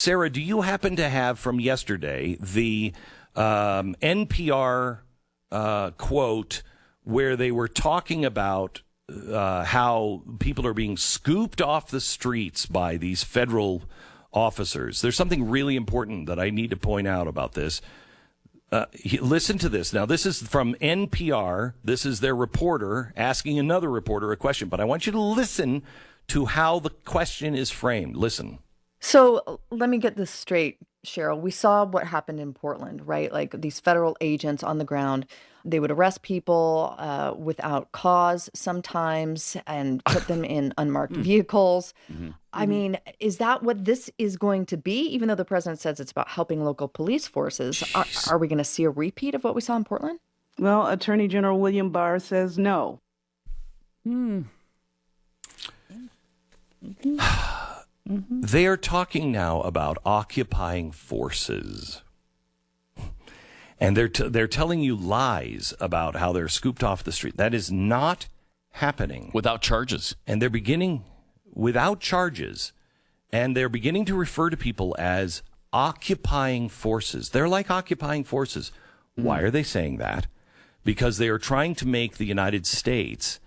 Sarah, do you happen to have from yesterday the NPR quote where they were talking about how people are being scooped off the streets by these federal officers? There's something really important that I need to point out about this. Listen to this. Now, this is from NPR. This is their reporter asking another reporter a question, but I want you to listen to how the question is framed. Listen. So let me get this straight, Cheryl. We saw what happened in Portland, right? Like these federal agents on the ground, they would arrest people without cause sometimes and put them in unmarked vehicles. Mm-hmm. I mean, is that what this is going to be? Even though the president says it's about helping local police forces, are we going to see a repeat of what we saw in Portland? Well, Attorney General William Barr says no. They are talking now about occupying forces. And they're telling you lies about how they're scooped off the street. That is not happening. Without charges. And they're beginning without charges. And they're beginning to refer to people as occupying forces. They're like occupying forces. Why are they saying that? Because they are trying to make the United States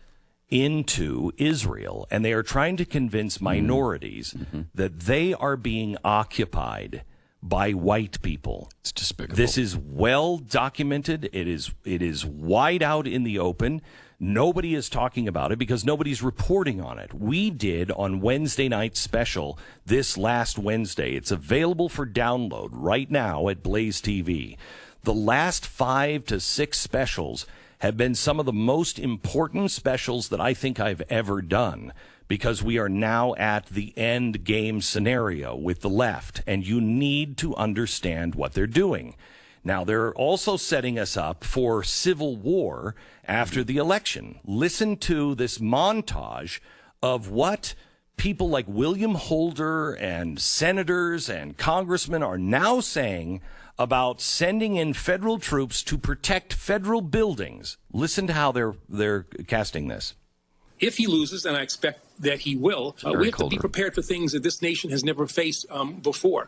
into Israel, and they are trying to convince minorities that they are being occupied by white people. It's despicable. This is well documented. It is wide out in the open. Nobody is talking about it because nobody's reporting on it. We did on Wednesday night special this last Wednesday. It's available for download right now at Blaze TV. The last 5 to 6 specials have been some of the most important specials that I think I've ever done, because we are now at the end game scenario with the left, and you need to understand what they're doing. Now, they're also setting us up for civil war after the election. Listen to this montage of what people like William Holder and senators and congressmen are now saying about sending in federal troops to protect federal buildings. Listen to how they're casting this. If he loses, and I expect that he will, we have to be prepared for things that this nation has never faced before.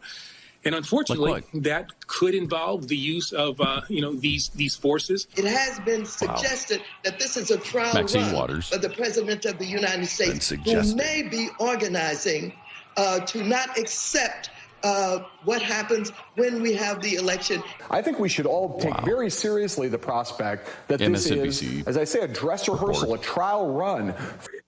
And unfortunately, that could involve the use of these forces. It has been suggested that this is a trial run for the President of the United States, who may be organizing to not accept what happens when we have the election. I think we should all take very seriously the prospect that this is, as I say, a dress rehearsal, a trial run.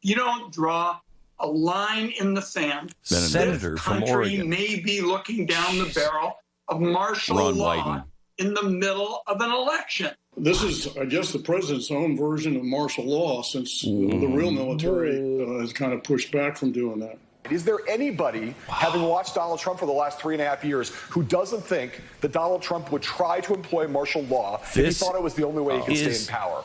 You don't draw a line in the sand. Senator from Oregon. This country may be looking down the barrel of martial law in the middle of an election. This is, I guess, the president's own version of martial law, since the real military has kind of pushed back from doing that. Is there anybody, having watched Donald Trump for the last 3.5 years, who doesn't think that Donald Trump would try to employ martial law if he thought it was the only way he could stay in power?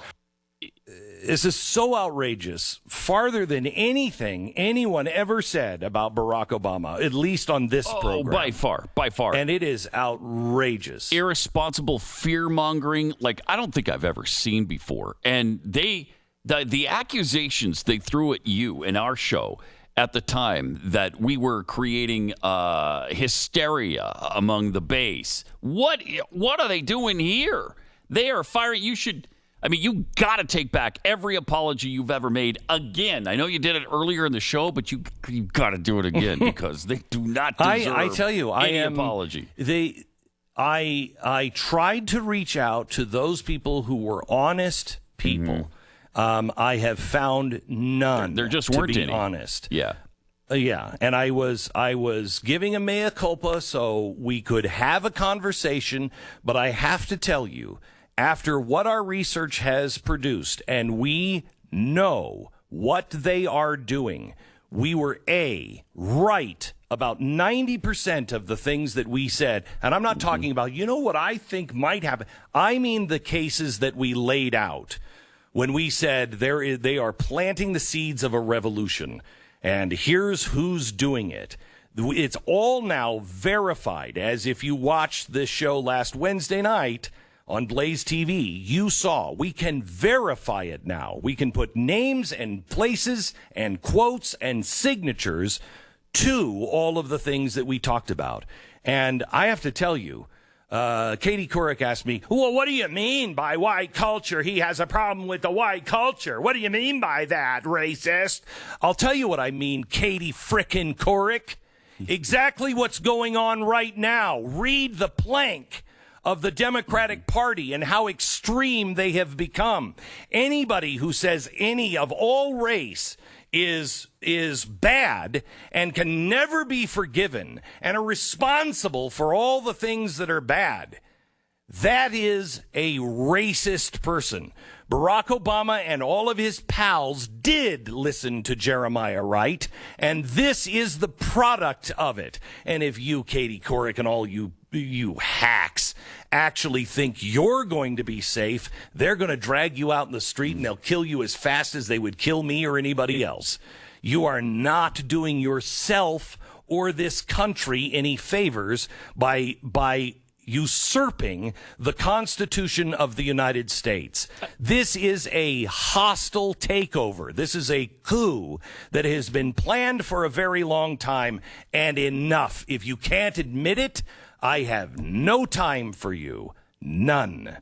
This is so outrageous, farther than anything anyone ever said about Barack Obama, at least on this program. By far. And it is outrageous. Irresponsible fear-mongering like I don't think I've ever seen before. And the accusations they threw at you in our show at the time that we were creating hysteria among the base. What are they doing here? They are firing. You got to take back every apology you've ever made again. I know you did it earlier in the show, but you got to do it again because they do not deserve I tell you, any apology. I tried to reach out to those people who were honest people. I have found none. There just to weren't be any. Honest. Yeah. Yeah, and I was giving a mea culpa so we could have a conversation, but I have to tell you, after what our research has produced, and we know what they are doing, we were right about 90% of the things that we said. And I'm not talking about, what I think might happen. I mean the cases that we laid out when we said they are planting the seeds of a revolution. And here's who's doing it. It's all now verified, as if you watched this show last Wednesday night on Blaze TV, you saw. We can verify it now. We can put names and places and quotes and signatures to all of the things that we talked about. And I have to tell you, Katie Couric asked me, well, what do you mean by white culture? He has a problem with the white culture. What do you mean by that, racist? I'll tell you what I mean, Katie frickin' Couric. Exactly what's going on right now. Read the plank of the Democratic Party and how extreme they have become. Anybody who says any of all race is bad and can never be forgiven and are responsible for all the things that are bad, that is a racist person. Barack Obama and all of his pals did listen to Jeremiah Wright, and this is the product of it. And if you, Katie Couric, and all you hacks actually think you're going to be safe, they're going to drag you out in the street and they'll kill you as fast as they would kill me or anybody else. You are not doing yourself or this country any favors by usurping the Constitution of the United States. This is a hostile takeover. This is a coup that has been planned for a very long time, and enough. If you can't admit it, I have no time for you. None.